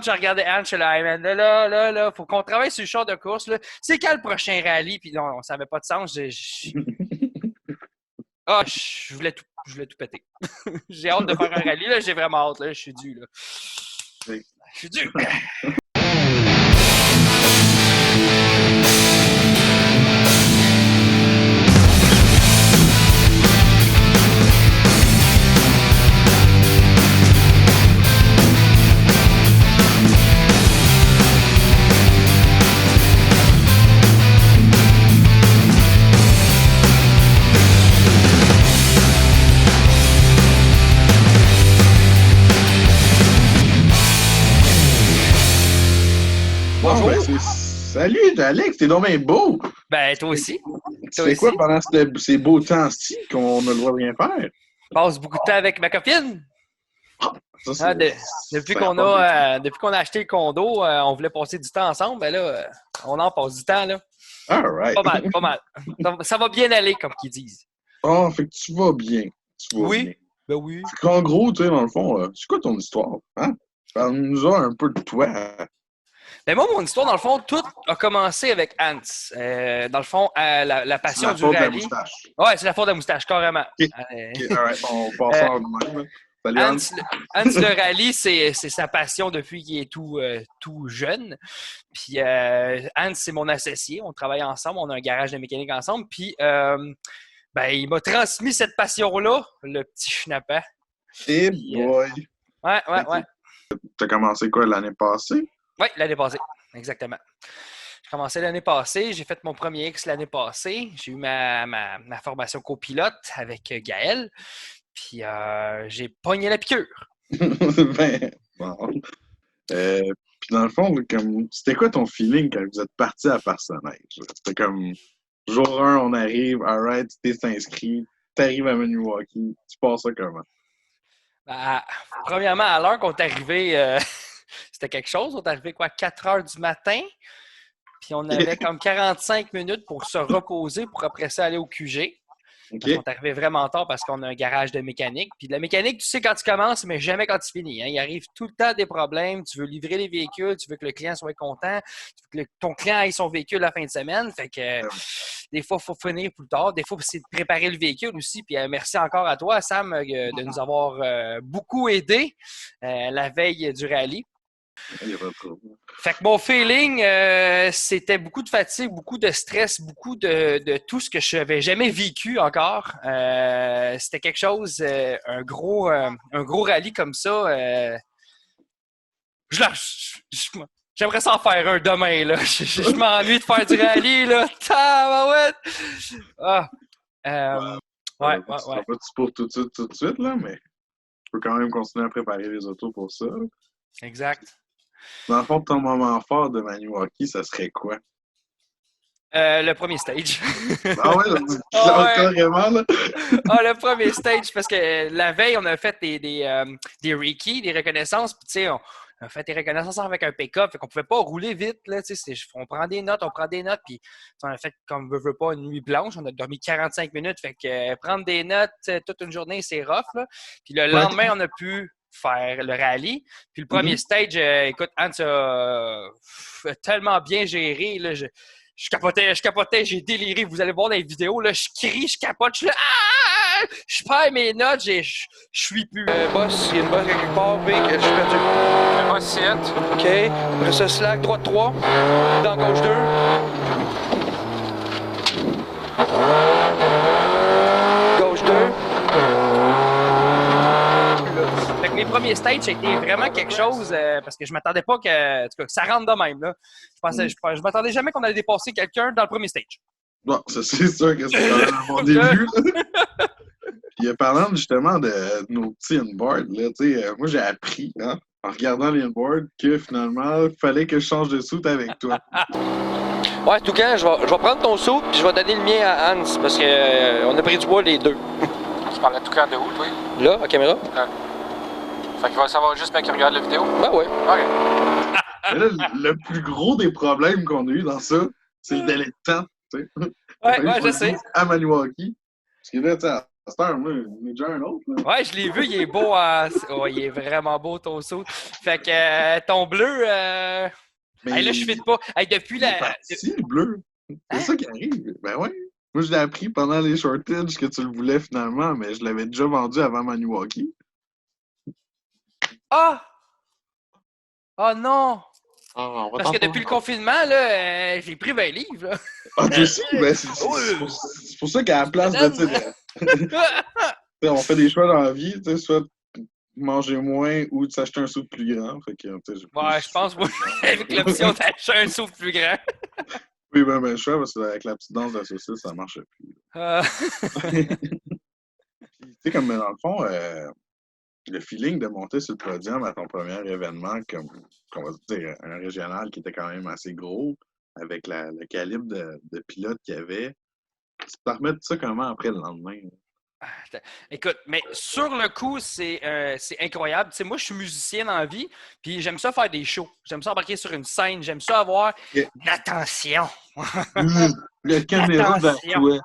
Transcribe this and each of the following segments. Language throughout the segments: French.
je regardais Anne, je suis là, hey man, là, faut qu'on travaille sur le char de course. Là. C'est quand le prochain rallye? Puis non, ça n'avait pas de sens. Je voulais tout péter. J'ai hâte de faire un rallye, là. J'ai vraiment hâte, là. Je suis dû, là. Oui. Je suis dû. Bon, salut, Alex, t'es donc bien beau! Ben, toi aussi. Tu fais quoi pendant ces beaux temps-ci qu'on a le droit de rien faire? Je passe beaucoup de temps avec ma copine. Ça, Depuis qu'on a acheté le condo, on voulait passer du temps ensemble. Ben là, on en passe du temps, là. All right. Pas mal. Ça va bien aller, comme qu'ils disent. Oh, fait que tu vas bien. Oui. Bien. Ben oui. Fait qu'en gros, tu sais, dans le fond, c'est quoi ton histoire? Hein? Parle-nous un peu de toi. Ben moi, mon histoire, dans le fond, tout a commencé avec Hans. Dans le fond, la passion du rallye. rallye. Ouais, c'est la faute de la moustache, carrément. OK, all right, on passe en même. Salut, Hans, le rallye, c'est sa passion depuis qu'il est tout jeune. Puis Hans, c'est mon associé. On travaille ensemble. On a un garage de mécanique ensemble. Puis ben, il m'a transmis cette passion-là, le petit schnappant. Hey boy! Ouais. T'as commencé quoi l'année passée? Oui, l'année passée, exactement. J'ai commencé l'année passée, j'ai fait mon premier X l'année passée. J'ai eu ma formation copilote avec Gaël. Puis j'ai pogné la piqûre. Ben, bon. Puis dans le fond, c'était quoi ton feeling quand vous êtes parti à Parsonnage? C'était comme jour 1, on arrive, alright, tu t'es inscrit, t'arrives à Milwaukee, tu passes ça comment? Ben, premièrement, à l'heure qu'on est arrivé, c'était quelque chose. On est arrivé quoi, 4 heures du matin. Puis on avait comme 45 minutes pour se reposer pour après ça aller au QG. Parce qu'on est arrivé vraiment tard parce qu'on a un garage de mécanique. Puis de la mécanique, tu sais quand tu commences, mais jamais quand tu finis. Hein. Il arrive tout le temps des problèmes. Tu veux livrer les véhicules, tu veux que le client soit content, tu veux que ton client ait son véhicule la fin de semaine. Fait que des fois, il faut finir plus tard. Des fois, c'est de préparer le véhicule aussi. Puis merci encore à toi, Sam, de nous avoir beaucoup aidés la veille du rallye. Fait que mon feeling, c'était beaucoup de fatigue, beaucoup de stress, beaucoup de tout ce que je n'avais jamais vécu encore. C'était quelque chose, un gros rallye comme ça. J'aimerais s'en faire un demain, là. Je m'ennuie de faire du rallye, là. Tabarouette! Ouais. Ça va pour tout de suite, là, mais je peux quand même continuer à préparer les autos pour ça. Exact. Dans le fond, ton moment fort de Milwaukee, ça serait quoi? Le premier stage. Ah ouais, carrément, là. Le premier stage, parce que la veille, on a fait des Reiki, des reconnaissances, puis tu sais, on a fait des reconnaissances avec un pick-up, fait qu'on pouvait pas rouler vite, là, tu sais, on prend des notes, puis on a fait, comme veut pas, une nuit blanche, on a dormi 45 minutes, fait que prendre des notes toute une journée, c'est rough, là. Puis le lendemain, on a pu faire le rallye. Puis le premier stage, écoute, Hans a tellement bien géré, là, je capotais, j'ai déliré. Vous allez voir dans les vidéos, là, je crie, je capote, je suis là, je perds mes notes, je suis plus. Boss, il y a une bosse quelque part, Vic, je suis perdu. Un boss 7. OK. Après ça, slack, droite 3. Dans gauche 2. Gauche 2. Fait que mes premiers stages, ça a été vraiment quelque chose parce que je m'attendais pas que ça rentre de même. Là. Je m'attendais jamais qu'on allait dépasser quelqu'un dans le premier stage. Bon, ça c'est sûr que c'est quand même un bon début. Puis parlant justement de nos petits inboards, là, moi j'ai appris en regardant les inboards que finalement, il fallait que je change de soute avec toi. Ouais, tout cas, je vais prendre ton saut puis je vais donner le mien à Hans parce qu'on a pris du bois les deux. Tu parlais tout cas de où, toi? Là, à caméra? Fait qu'il va savoir juste mec qui regarde la vidéo? Ben ouais. OK. Mais là, le plus gros des problèmes qu'on a eu dans ça, c'est le délai de temps. Ouais, je sais. À Milwaukee. Parce que là, Moi, j'en ai déjà un autre, là. Ouais, je l'ai vu, il est beau. Ouais, il est vraiment beau, ton saut. Fait que ton bleu, Mais hey, là, je fit pas. Hey, depuis il est la. parti, le bleu. C'est Hein? ça qui arrive. Ben ouais. Moi, je l'ai appris pendant les shortages que tu le voulais finalement, mais je l'avais déjà vendu avant Maniwaki. Ah! Ah non! Ah, on va Parce que t'en depuis le confinement, là, j'ai pris 20 livres, là. Ah, toi aussi? Ben, Oui. c'est pour ça qu'à la place de, tu sais, on fait des choix dans la vie, tu sais, soit manger moins ou de s'acheter un sou plus grand. Fait que, tu sais, j'ai pris Ouais, je pense, moi, avec l'option d'acheter un souffle plus grand. Oui, ben, choix, parce qu'avec la petite danse de la saucisse, ça marche plus. Euh, Tu sais, comme dans le fond, le feeling de monter sur le podium à ton premier événement, comme, qu'on va dire, un régional qui était quand même assez gros, avec le calibre de pilote qu'il y avait, tu te remets de ça comment après le lendemain? Écoute, mais sur le coup, c'est incroyable. Tu sais, moi, je suis musicien dans la vie, puis j'aime ça faire des shows. J'aime ça embarquer sur une scène. J'aime ça avoir Yeah. de l'attention. Le caméra vers Attention. toi.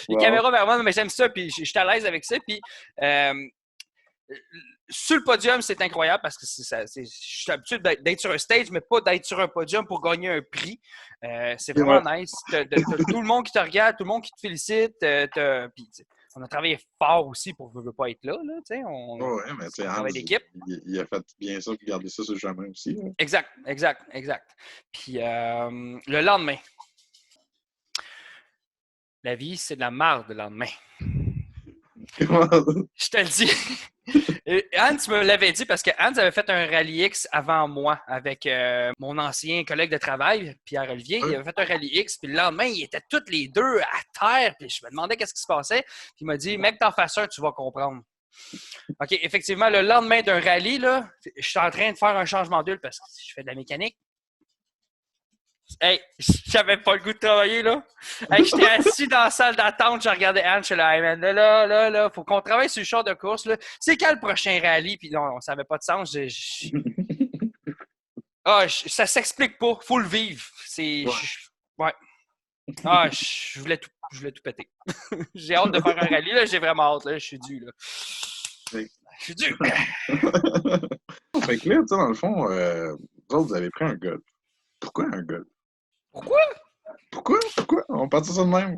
Les Wow. caméras vers moi, mais j'aime ça, puis je suis à l'aise avec ça. Puis sur le podium, c'est incroyable parce que je suis habitué d'être sur un stage, mais pas d'être sur un podium pour gagner un prix. C'est vraiment nice. T'as tout le monde qui te regarde, tout le monde qui te félicite. Puis, on a travaillé fort aussi pour ne pas être là. On Ouais, mais tu sais, Hans, travaille d'équipe. il a fait bien ça pour garder ça sur le chemin aussi. Hein. Exact. Puis le lendemain, la vie, c'est de la marde le lendemain. Je te le dis. Hans me l'avait dit parce que Hans avait fait un rallye X avant moi avec mon ancien collègue de travail, Pierre-Olivier. Il avait fait un rallye X, puis le lendemain, ils étaient tous les deux à terre, puis je me demandais qu'est-ce qui se passait. Puis il m'a dit, mec, t'en fasses un, tu vas comprendre. OK, effectivement, le lendemain d'un rallye, là, je suis en train de faire un changement d'huile parce que je fais de la mécanique. Hey, j'avais pas le goût de travailler, là. Hey, j'étais assis dans la salle d'attente, je regardais Anne, je suis là, hey, man, là, faut qu'on travaille sur le char de course, là. C'est quand le prochain rallye? Puis non, ça n'avait pas de sens. Ça s'explique pas, faut le vivre. Ouais. Ah, je voulais tout péter. J'ai hâte de faire un rallye, là, j'ai vraiment hâte, là, je suis dû, là. Oui. Je suis dû. Fait que là, tu sais, dans le fond, vous autres, vous avez pris un golf. Pourquoi un golf? Pourquoi? Pourquoi? On part de ça de même.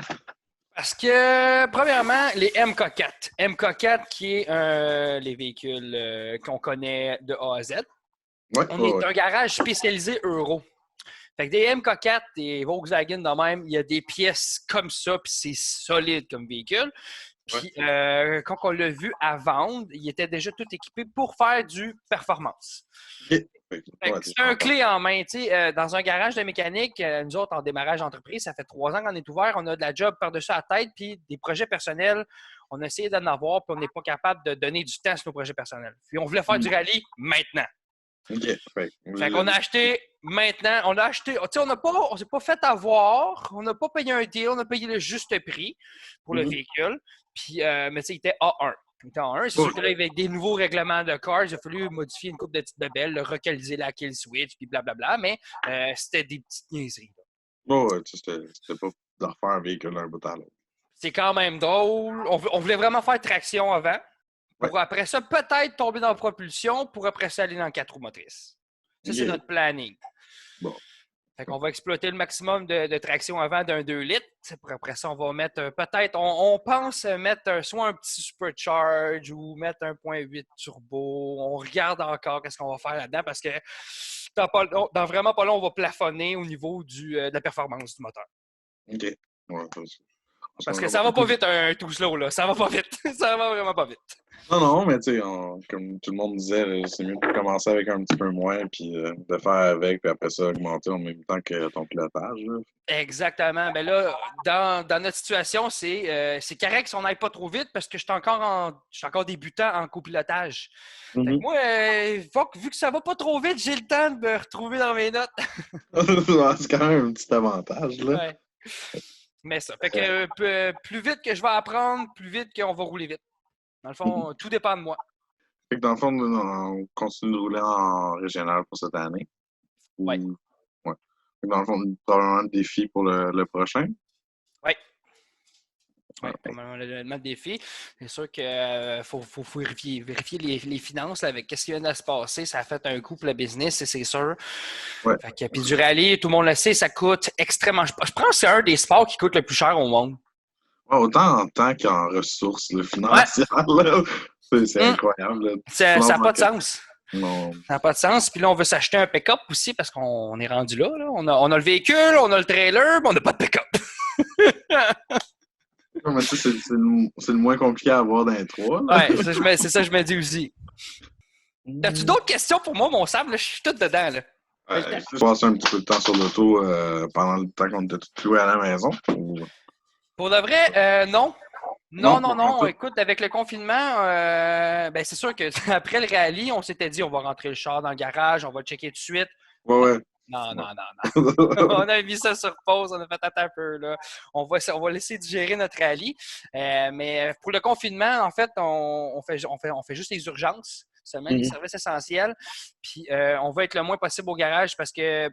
Parce que, premièrement, les MK4. MK4 qui est les véhicules qu'on connaît de A à Z. Ouais, On est un garage spécialisé euro. Fait que des MK4, des Volkswagen de même, il y a des pièces comme ça, puis c'est solide comme véhicule. Puis quand on l'a vu à vendre, il était déjà tout équipé pour faire du performance. Okay. C'est un clé en main. Dans un garage de mécanique, nous autres, en démarrage d'entreprise, ça fait 3 ans qu'on est ouvert. On a de la job par-dessus la tête, puis des projets personnels. On a essayé d'en avoir, puis on n'est pas capable de donner du temps sur nos projets personnels. Puis on voulait faire du rallye maintenant. OK. Fait qu'on a acheté maintenant. On s'est pas fait avoir. On n'a pas payé un deal. On a payé le juste prix pour le véhicule. Puis, mais il était A1. C'est sûr que là, avec des nouveaux règlements de cars, il a fallu modifier une couple de petites bebelles, localiser la kill switch, puis blablabla, mais c'était des petites niaiseries. C'était pas de refaire un véhicule d'un bout à l'autre. C'est quand même drôle. On voulait vraiment faire traction avant, pour après ça, peut-être tomber dans la propulsion, pour après ça, aller dans 4 roues motrices. Ça, c'est notre planning. Bon. Fait qu'on va exploiter le maximum de traction avant d'un 2 litres. Pour après ça, on va mettre peut-être, on pense mettre soit un petit supercharge ou mettre un 1.8 turbo. On regarde encore qu'est-ce qu'on va faire là-dedans parce que dans vraiment pas long, on va plafonner au niveau de la performance du moteur. OK. Ouais, parce que ça va pas vite un tout slow, là. Ça va pas vite. Ça va vraiment pas vite. Non, mais tu sais, comme tout le monde disait, c'est mieux de commencer avec un petit peu moins, puis de faire avec, puis après ça, augmenter en même temps que ton pilotage. Là. Exactement. Mais là, dans notre situation, c'est correct si on n'aille pas trop vite parce que je suis encore débutant en copilotage. Fait que moi, vu que ça va pas trop vite, j'ai le temps de me retrouver dans mes notes. C'est quand même un petit avantage, là. Ouais. Mais ça. Fait que plus vite que je vais apprendre, plus vite qu'on va rouler vite. Dans le fond, tout dépend de moi. Fait que dans le fond, on continue de rouler en régional pour cette année. Oui. Ouais. Fait que dans le fond, probablement le défi pour le prochain. Oui. Oui, le défi. C'est sûr qu'il faut vérifier les finances là, avec ce qui vient de se passer. Ça a fait un coup pour le business, c'est sûr. Ouais. Puis du rallye, tout le monde le sait, ça coûte extrêmement. Je pense que c'est un des sports qui coûte le plus cher au monde. Ouais, autant en temps qu'en ressources financières, là, c'est incroyable. Là. Ça n'a pas de sens. Non. Ça n'a pas de sens. Puis là, on veut s'acheter un pick-up aussi parce qu'on est rendu là. On a le véhicule, on a le trailer, mais on n'a pas de pick-up. Mais ça, c'est le moins compliqué à avoir dans les trois. Ouais, c'est ça que je me dis aussi. As-tu d'autres questions pour moi, mon Sam? Là, je suis tout dedans. Là. Je passe un petit peu de temps sur l'auto pendant le temps qu'on était tous cloués à la maison. Pour de vrai, non. Non. Écoute, avec le confinement, c'est sûr qu'après le rallye, on s'était dit on va rentrer le char dans le garage, on va le checker tout de suite. Ouais. Non. On a mis ça sur pause, on a fait attends un peu. Là. On va laisser digérer notre rallye. Mais pour le confinement, en fait, on fait juste les urgences, seulement les services essentiels. Puis on va être le moins possible au garage parce que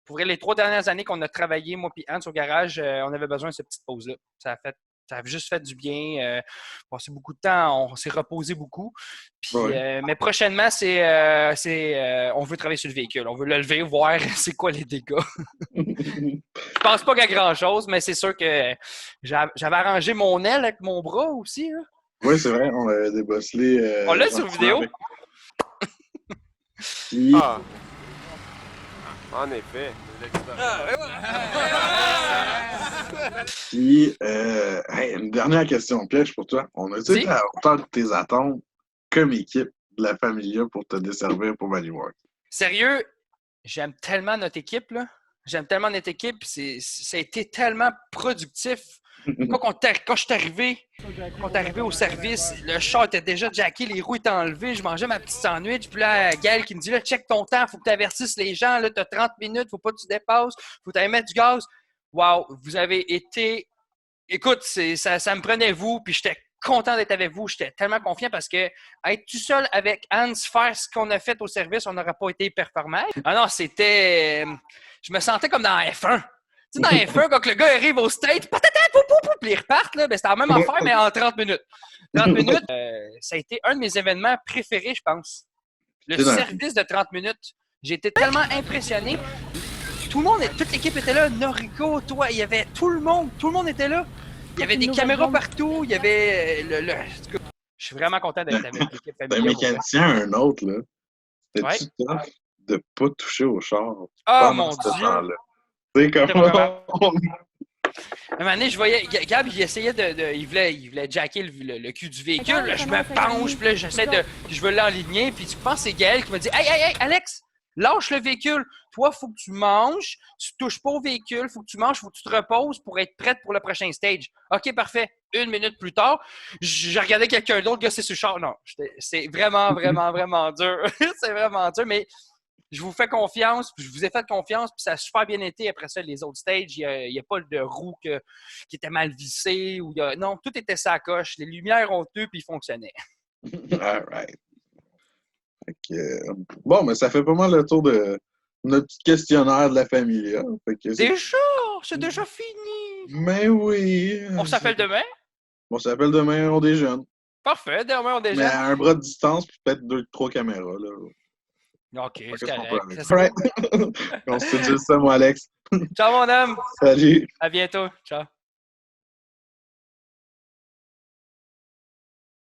pour les 3 dernières années qu'on a travaillé, moi et Hans, au garage, on avait besoin de cette petite pause-là. Ça a juste fait du bien. Passé beaucoup de temps, on s'est reposé beaucoup. Puis, mais prochainement, on veut travailler sur le véhicule. On veut le lever, voir c'est quoi les dégâts. Je pense pas qu'il y a grand-chose, mais c'est sûr que j'avais arrangé mon aile avec mon bras aussi. Hein. Oui, c'est vrai, on avait débosselé. On l'a sur vidéo. En effet. Puis, une dernière question piège pour toi. On a-tu été à la hauteur de tes attentes comme équipe de la Familia pour te desservir pour Valleyworks? Sérieux, j'aime tellement notre équipe, là. J'aime tellement notre équipe. Ça a été tellement productif. Quand je suis arrivé au service, le char était déjà jacké, les roues étaient enlevées, je mangeais ma petite sandwich. Puis là, Gaël qui me dit là, check ton temps, faut que tu avertisses les gens, là, tu as 30 minutes, faut pas que tu dépasses, faut que tu ailles mettre du gaz. Wow, vous avez été. Écoute, ça me prenait vous, puis j'étais content d'être avec vous. J'étais tellement confiant parce que être tout seul avec Hans, faire ce qu'on a fait au service, on n'aurait pas été performant. Ah non, c'était. Je me sentais comme dans F1. Tu sais, dans F1, quand le gars arrive au stage, puis ils repartent, là, c'était la même affaire, mais en 30 minutes. 30 minutes, ça a été un de mes événements préférés, je pense. Le service de 30 minutes. J'ai été tellement impressionné. Toute l'équipe était là. Noriko, toi, il y avait tout le monde était là. Il y avait des caméras partout, il y avait Je suis vraiment content d'être avec l'équipe familiale. Un mécanicien, un autre, là. C'était-tu tough de pas toucher au char? Ah, mon Dieu! C'est comme... Un moment donné, je voyais... Gab, il essayait il voulait jacker le cul du véhicule. Là, je me penche, puis là, je veux l'enligner. Puis tu penses, c'est Gaël qui m'a dit « Hey, Alex! Lâche le véhicule. Toi, il faut que tu manges. Tu ne touches pas au véhicule. Il faut que tu manges. Il faut que tu te reposes pour être prête pour le prochain stage. » OK, parfait. 1 minute plus tard, je regardais quelqu'un d'autre gosser sur le char. Non, c'est vraiment, vraiment, vraiment dur. C'est vraiment dur, mais je vous fais confiance. Je vous ai fait confiance. Puis ça a super bien été. Après ça, les autres stages, il n'y a pas de roue qui était mal vissée. Non, tout était sacoche. Les lumières ont tenu puis ils fonctionnaient. All right. Bon, mais ça fait pas mal le tour de notre petit questionnaire de la Familia. Déjà? C'est déjà fini! Mais oui! On s'appelle demain? On s'appelle demain, on déjeune. Parfait, demain on déjeune. Mais à un bras de distance, puis peut-être 2-3 caméras. Là. OK, c'est correct. Right. On se dit ça, moi, Alex. Ciao, mon homme! Salut! À bientôt. Ciao!